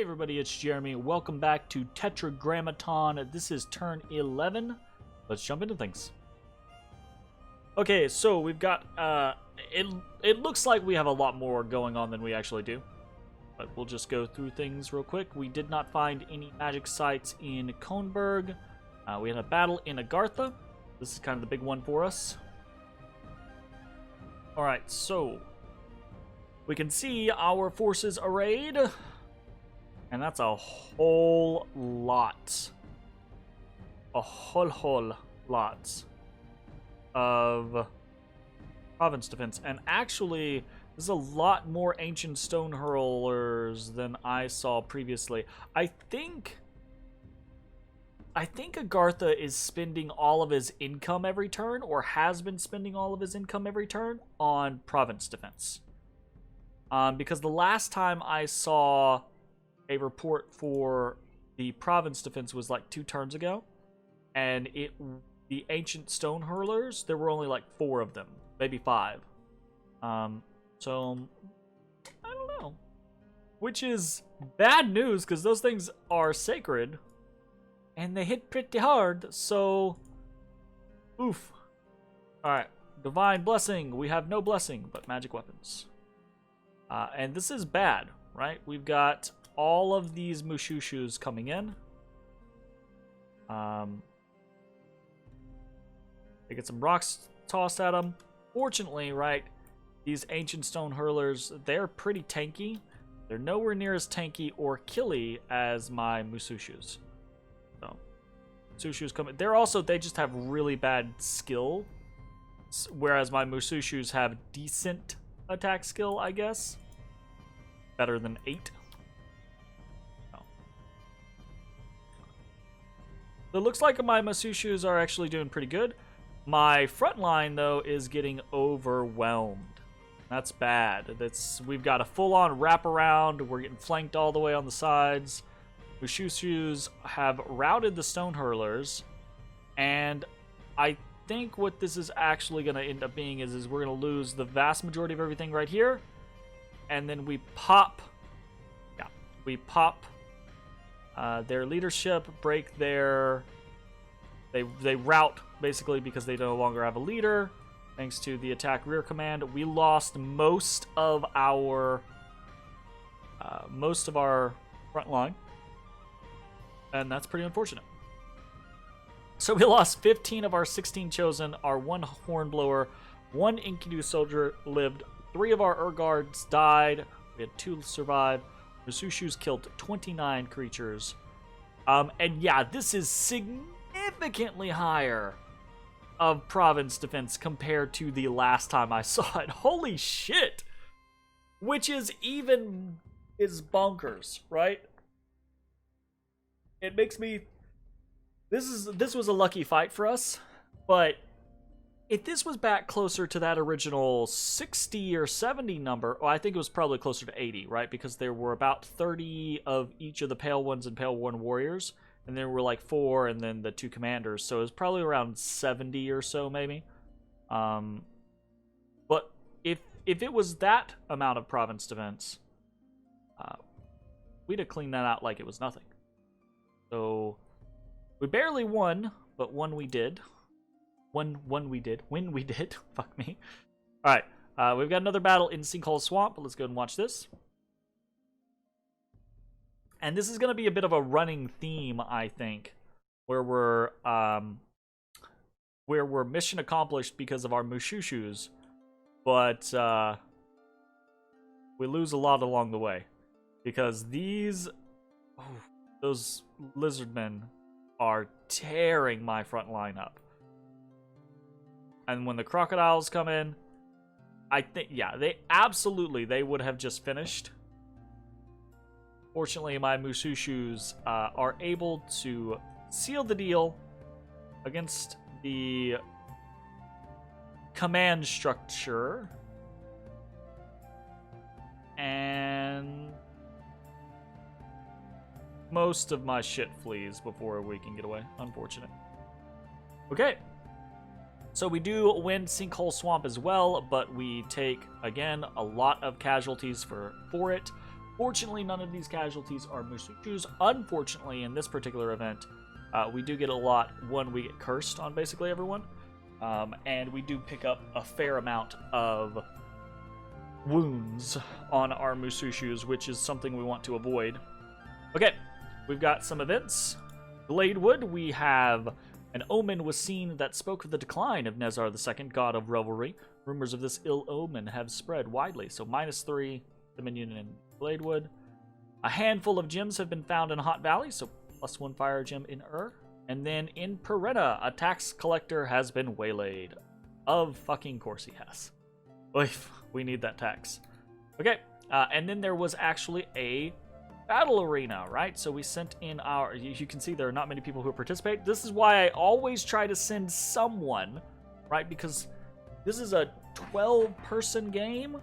Hey everybody, it's Jeremy. Welcome back to Tetragrammaton. This is turn 11. Let's jump into things. Okay, so we've got, it looks like we have a lot more going on than we actually do. But we'll just go through things real quick. We did not find any magic sites in Kronberg. We had a battle in Agartha. This is kind of the big one for us. Alright, so we can see our forces arrayed. And that's a whole lot. A whole lot of province defense. And actually, there's a lot more ancient stone hurlers than I saw previously. I think Agartha is spending all of his income every turn, or has been spending all of his income every turn, on province defense. Because the last time I saw a report for the province defense was like 2 turns ago, and the ancient stone hurlers, there were only like 4 of them, maybe 5. So I don't know, which is bad news because those things are sacred and they hit pretty hard. So oof. All right, divine blessing. We have no blessing but magic weapons, and this is bad, right? We've got all of these Mushushus coming in. They get some rocks tossed at them. Fortunately, right, these ancient stone hurlers, they're pretty tanky. They're nowhere near as tanky or killy as my Musushus. So, Musushus coming. They just have really bad skill, whereas my Musushus have decent attack skill, I guess. Better than 8. So it looks like my Masushus are actually doing pretty good. My front line, though, is getting overwhelmed. That's bad. We've got a full-on wraparound. We're getting flanked all the way on the sides. Masushus have routed the stone hurlers. And I think what this is actually going to end up being is we're going to lose the vast majority of everything right here. And then we pop... Yeah, we pop... their leadership, break their... They rout, basically, because they no longer have a leader. Thanks to the attack rear command, we lost most of our front line. And that's pretty unfortunate. So we lost 15 of our 16 chosen, our 1 hornblower, 1 Enkidu soldier lived, 3 of our Urguards died, we had 2 survive. Masushus killed 29 creatures. And yeah, this is significantly higher of province defense compared to the last time I saw it. Holy shit! Which is bonkers, right? It makes me... This was a lucky fight for us, but if this was back closer to that original 60 or 70 number, well, I think it was probably closer to 80, right? Because there were about 30 of each of the Pale Ones and Pale One warriors, and there were like 4, and then the 2 commanders, so it was probably around 70 or so, maybe. But if it was that amount of province defense, we'd have cleaned that out like it was nothing. So we barely won, but won we did. When we did. Fuck me. Alright, we've got another battle in Sinkhole Swamp. Let's go and watch this. And this is going to be a bit of a running theme, I think, where we're mission accomplished because of our Mushushus, but we lose a lot along the way. Because those lizardmen are tearing my front line up. And when the crocodiles come in, I think, yeah, they would have just finished. Fortunately, my Musushus are able to seal the deal against the command structure. And most of my shit flees before we can get away. Unfortunate. Okay. So we do win Sinkhole Swamp as well, but we take, again, a lot of casualties for it. Fortunately, none of these casualties are Musuchus. Unfortunately, in this particular event, we do get a lot when we get cursed on basically everyone. And we do pick up a fair amount of wounds on our Musuchus, which is something we want to avoid. Okay, we've got some events. Gladewood, we have an omen was seen that spoke of the decline of Nezar II, god of revelry. Rumors of this ill omen have spread widely, so -3 Dominion in Gladewood. A handful of gems have been found in Hot Valley, so +1 fire gem in And then in Perenna, a tax collector has been waylaid. Of fucking course he has. Oif, we need that tax. Okay, and then there was actually a battle arena, right? So we sent in our... You can see there are not many people who participate. This is why I always try to send someone, right? Because this is a 12-person game,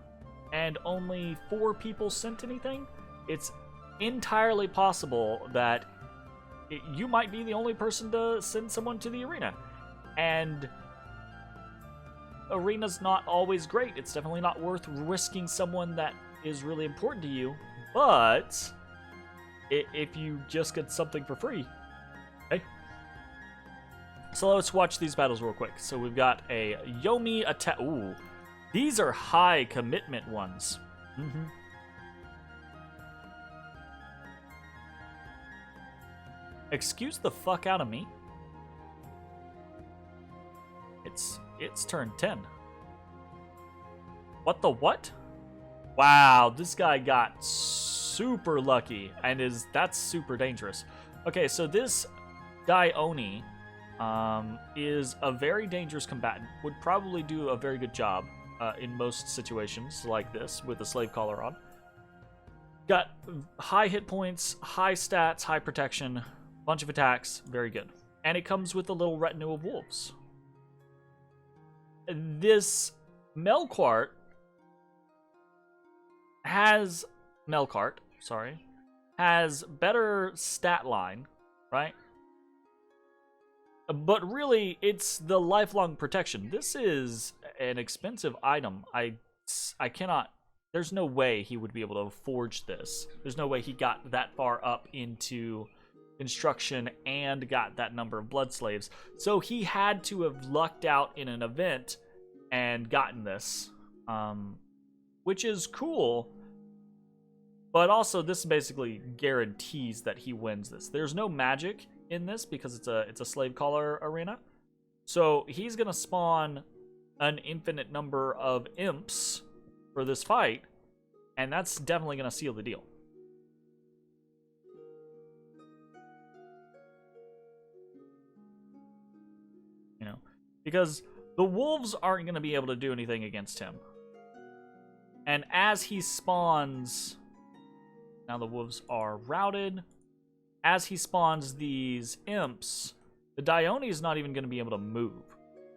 and only 4 people sent anything. It's entirely possible that you might be the only person to send someone to the arena. And arena's not always great. It's definitely not worth risking someone that is really important to you. But if you just get something for free, okay. So let's watch these battles real quick. So we've got a Yomi attack. Ooh, these are high commitment ones. Excuse the fuck out of me. It's turn 10. What the what? Wow, this guy got super lucky, and that's super dangerous. Okay, so this Dione is a very dangerous combatant. Would probably do a very good job in most situations like this with a slave collar on. Got high hit points, high stats, high protection, bunch of attacks, very good. And it comes with a little retinue of wolves. This Melkart has better stat line, right? But really, it's the lifelong protection. This is an expensive item. I cannot... There's no way he would be able to forge this. There's no way he got that far up into construction and got that number of blood slaves. So he had to have lucked out in an event and gotten this, which is cool. But also, this basically guarantees that he wins this. There's no magic in this because it's a slave collar arena. So he's gonna spawn an infinite number of imps for this fight, and that's definitely gonna seal the deal. You know, because the wolves aren't gonna be able to do anything against him. And as he spawns... Now the wolves are routed. As he spawns these imps, the Dione is not even going to be able to move.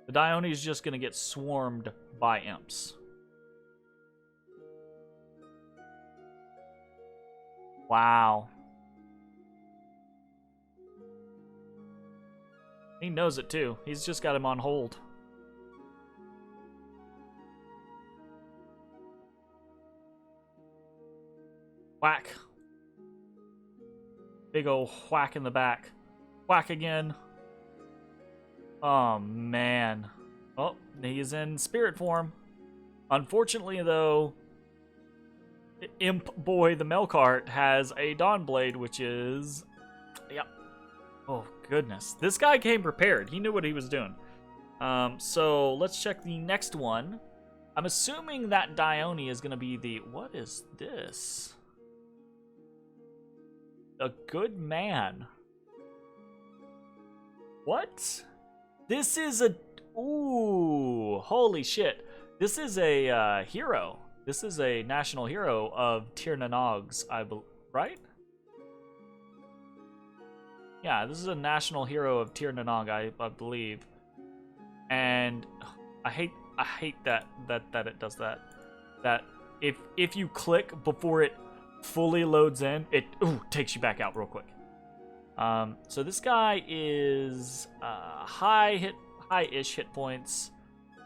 The Dione is just going to get swarmed by imps. Wow. He knows it too. He's just got him on hold. Whack. Big ol' whack in the back. Whack again. Oh, man. Oh, he is in spirit form. Unfortunately, though, Imp Boy the Melkart has a Dawnblade, which is... Yep. Oh, goodness. This guy came prepared. He knew what he was doing. So, let's check the next one. I'm assuming that Dione is going to be the... What is this? A good man. What? This is a... Ooh, holy shit. This is a hero. This is a national hero of Tir Nanog's, I believe, right? Yeah, this is a national hero of Tir Nanog, I believe. And I hate that it does that. That if you click before it fully loads in, it takes you back out real quick. So this guy is high-ish hit points.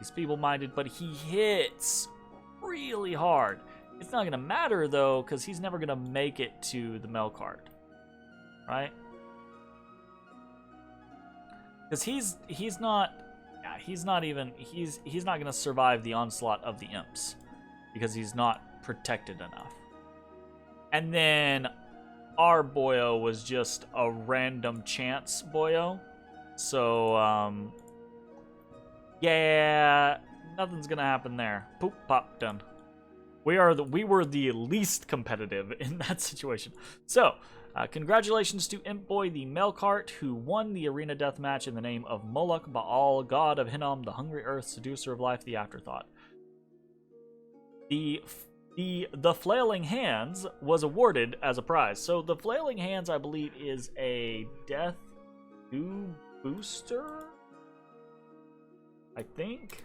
He's feeble-minded, but he hits really hard. It's not gonna matter though, because he's never gonna make it to the Melkart, right? Because he's not gonna survive the onslaught of the imps because he's not protected enough. And then our boyo was just a random chance boyo, so yeah, nothing's gonna happen there. Poop, pop, done. We were the least competitive in that situation. So, congratulations to Imp Boy the Melkart, who won the arena deathmatch in the name of Moloch Baal, god of Hinnom, the hungry earth, seducer of life, the afterthought. The Flailing Hands was awarded as a prize. So the Flailing Hands, I believe, is a Death 2 booster, I think.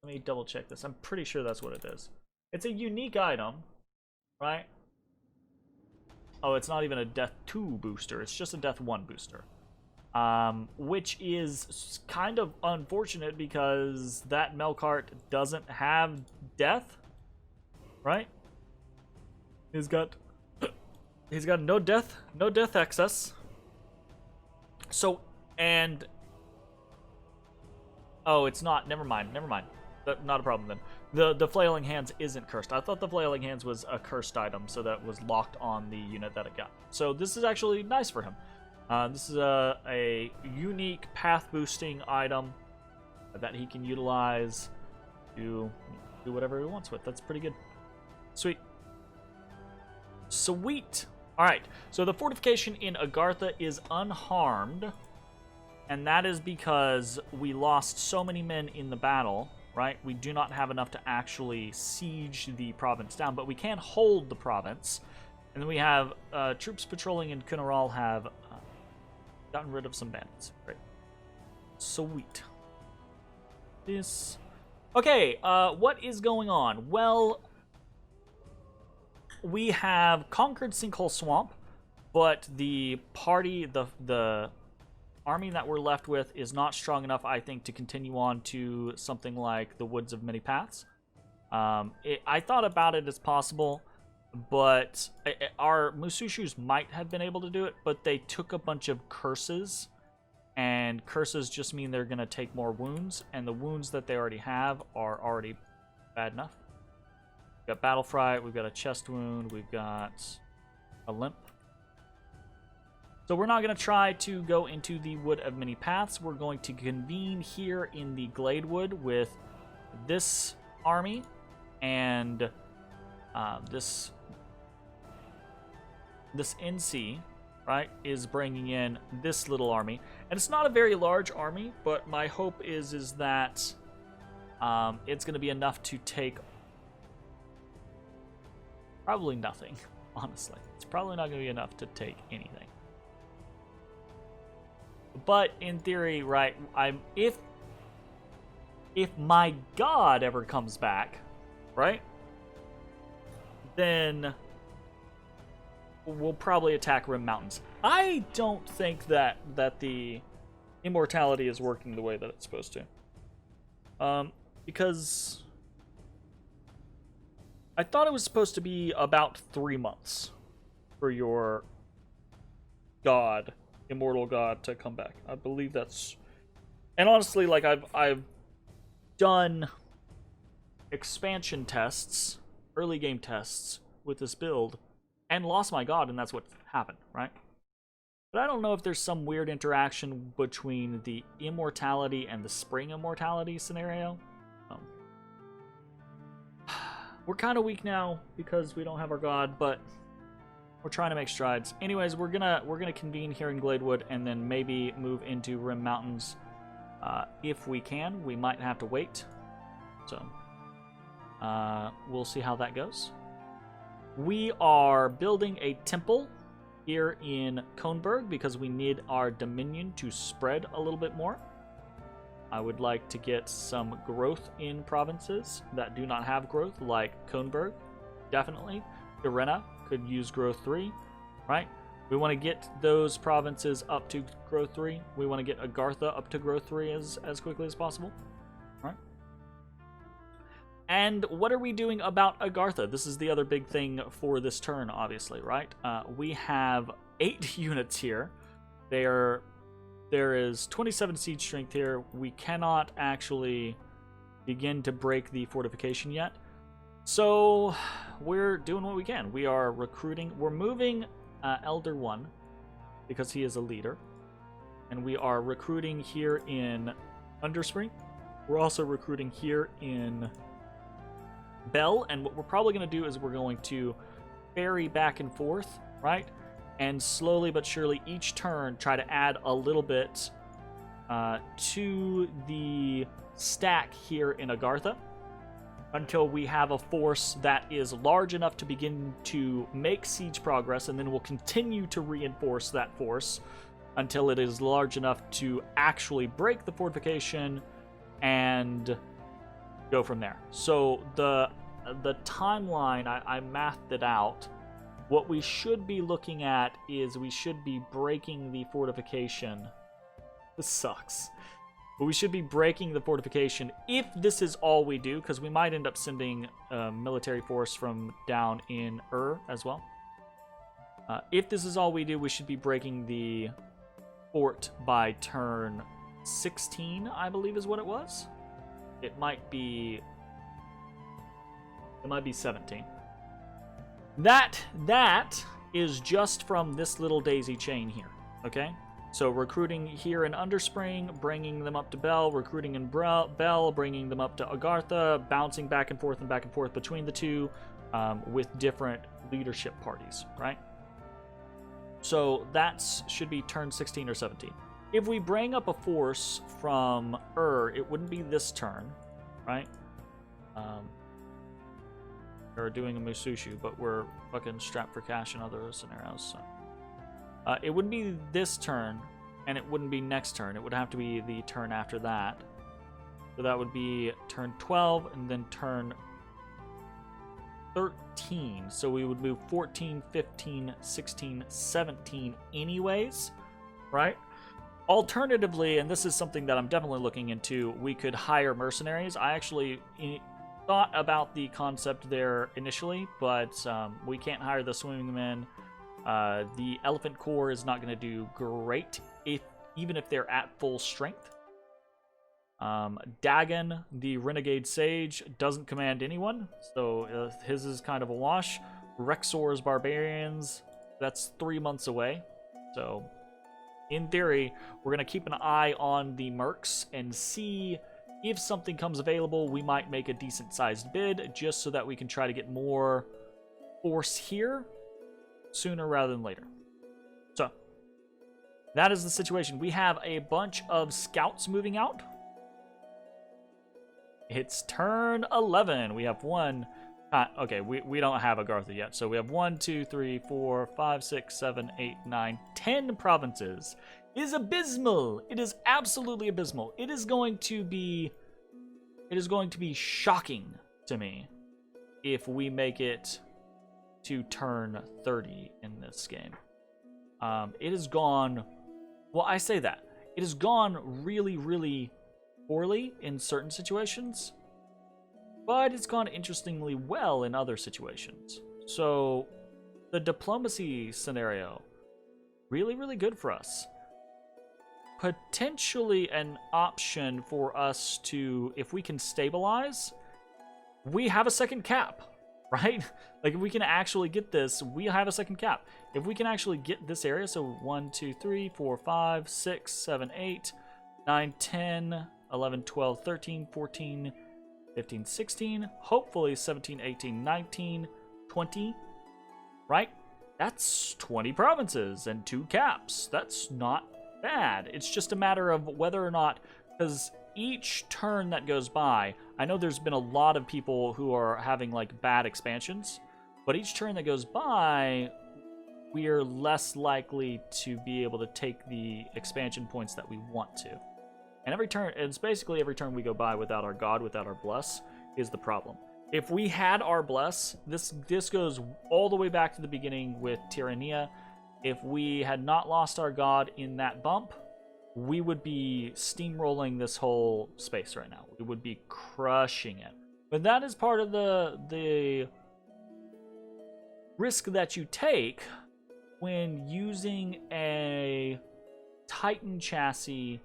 Let me double check this. I'm pretty sure that's what it is. It's a unique item, right? Oh, it's not even a Death 2 booster. It's just a Death 1 booster. Which is kind of unfortunate because that Melkart doesn't have death, right? He's got no death excess. So, and oh, it's not. Never mind. Not a problem then. The Flailing Hands isn't cursed. I thought the Flailing Hands was a cursed item, so that was locked on the unit that it got. So this is actually nice for him. This is a unique path boosting item that he can utilize to do whatever he wants with. That's pretty good. Sweet. Alright, so the fortification in Agartha is unharmed, and that is because we lost so many men in the battle, right? We do not have enough to actually siege the province down, but we can hold the province. And then we have troops patrolling in Kunaral have gotten rid of some bandits. Great. Sweet. Okay, what is going on? Well, we have conquered Sinkhole Swamp, but the army that we're left with is not strong enough, I think, to continue on to something like the Woods of Many Paths. I thought about it as possible, but our Musushus might have been able to do it, but they took a bunch of curses, and curses just mean they're going to take more wounds, and the wounds that they already have are already bad enough. We've got Battle Fright, we've got a chest wound, we've got a limp. So we're not going to try to go into the Wood of Many Paths. We're going to convene here in the Gladewood with this army and this NC, right, is bringing in this little army. And it's not a very large army, but my hope is that it's going to be enough to take probably nothing, honestly. It's probably not going to be enough to take anything. But in theory, right, if my god ever comes back, right, then we'll probably attack Rim Mountains. I don't think that the immortality is working the way that it's supposed to. Because I thought it was supposed to be about 3 months for your god, immortal god, to come back. I believe that's... And honestly, like, I've done expansion tests, early game tests with this build, and lost my god, and that's what happened, right? But I don't know if there's some weird interaction between the immortality and the spring immortality scenario. We're kind of weak now because we don't have our god, but we're trying to make strides. Anyways, we're gonna convene here in Gladewood and then maybe move into Rim Mountains if we can. We might have to wait, so we'll see how that goes. We are building a temple here in Kohnberg because we need our dominion to spread a little bit more. I would like to get some growth in provinces that do not have growth, like Kohnberg, definitely. Irena could use growth 3, right? We want to get those provinces up to growth 3. We want to get Agartha up to growth 3 as quickly as possible. All right. And what are we doing about Agartha? This is the other big thing for this turn, obviously, right? We have 8 units here. There is 27 siege strength here. We cannot actually begin to break the fortification yet. So we're doing what we can. We are recruiting. We're moving Elder 1 because he is a leader. And we are recruiting here in Underspring. We're also recruiting here in Bell, and what we're probably going to do is we're going to ferry back and forth, right? And slowly but surely each turn try to add a little bit to the stack here in Agartha until we have a force that is large enough to begin to make siege progress, and then we'll continue to reinforce that force until it is large enough to actually break the fortification and go from there. So the timeline, I mathed it out. What we should be looking at is we should be breaking the fortification. This sucks. But we should be breaking the fortification if this is all we do, because we might end up sending a military force from down in as well. If this is all we do, we should be breaking the fort by turn 16, I believe is what it was. It might be 17. That is just from this little daisy chain here, okay? So recruiting here in Underspring, bringing them up to Bell, recruiting in Bell, bringing them up to Agartha, bouncing back and forth between the two with different leadership parties, right? So that should be turn 16 or 17. If we bring up a force from it wouldn't be this turn, right? We're doing a Musushu, but we're fucking strapped for cash in other scenarios. So. It wouldn't be this turn, and it wouldn't be next turn. It would have to be the turn after that. So that would be turn 12 and then turn 13. So we would move 14, 15, 16, 17 anyways, right? Alternatively, and this is something that I'm definitely looking into, we could hire mercenaries. I actually thought about the concept there initially, but we can't hire the swimming men. The Elephant Corps is not going to do great even if they're at full strength. Dagon, the Renegade Sage, doesn't command anyone, so his is kind of a wash. Rexor's Barbarians, that's 3 months away. So, in theory, we're going to keep an eye on the mercs and see if something comes available. We might make a decent-sized bid just so that we can try to get more force here sooner rather than later. So, that is the situation. We have a bunch of scouts moving out. It's turn 11. We have one. Okay, we don't have Agartha yet. So we have 1, 2, 3, 4, 5, 6, 7, 8, 9, 10 provinces. It is abysmal. It is absolutely abysmal. It is going to be shocking to me if we make it to turn 30 in this game. It has gone, well, I say that. It has gone really, really poorly in certain situations, but it's gone interestingly well in other situations. So the diplomacy scenario, really, really good for us. Potentially an option for us to, if we can stabilize, we have a second cap, right? Like, if we can actually get this, we have a second cap. If we can actually get this area, so 1, 2, 3, 4, 5, 6, 7, 8, 9, 10, 11, 12, 13, 14, 15, 16, hopefully 17, 18, 19, 20, right? That's 20 provinces and 2 caps. That's not bad. It's just a matter of whether or not, because each turn that goes by, I know there's been a lot of people who are having like bad expansions, but each turn that goes by, we are less likely to be able to take the expansion points that we want to. And every turn, it's basically every turn we go by without our God, without our bless, is the problem. If we had our bless, this goes all the way back to the beginning with Tyrannia. if we had not lost our god in that bump, we would be steamrolling this whole space right now. We would be crushing it. But that is part of the risk that you take when using a Titan chassis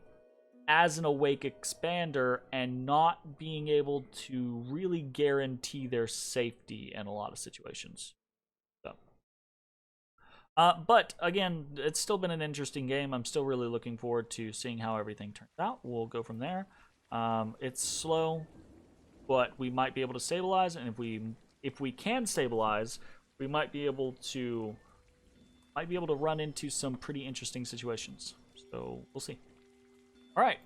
as an awake expander and not being able to really guarantee their safety in a lot of situations. So, but again, it's still been an interesting game. I'm still really looking forward to seeing how everything turns out. We'll go from there. It's slow, but we might be able to stabilize, and if we can stabilize, we might be able to run into some pretty interesting situations. So we'll see. All right,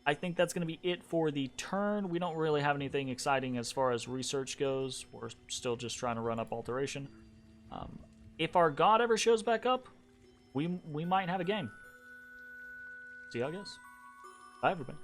I think that's going to be it for the turn. We don't really have anything exciting as far as research goes. We're still just trying to run up alteration. If our god ever shows back up, we might have a game. See how it goes. Bye, everybody.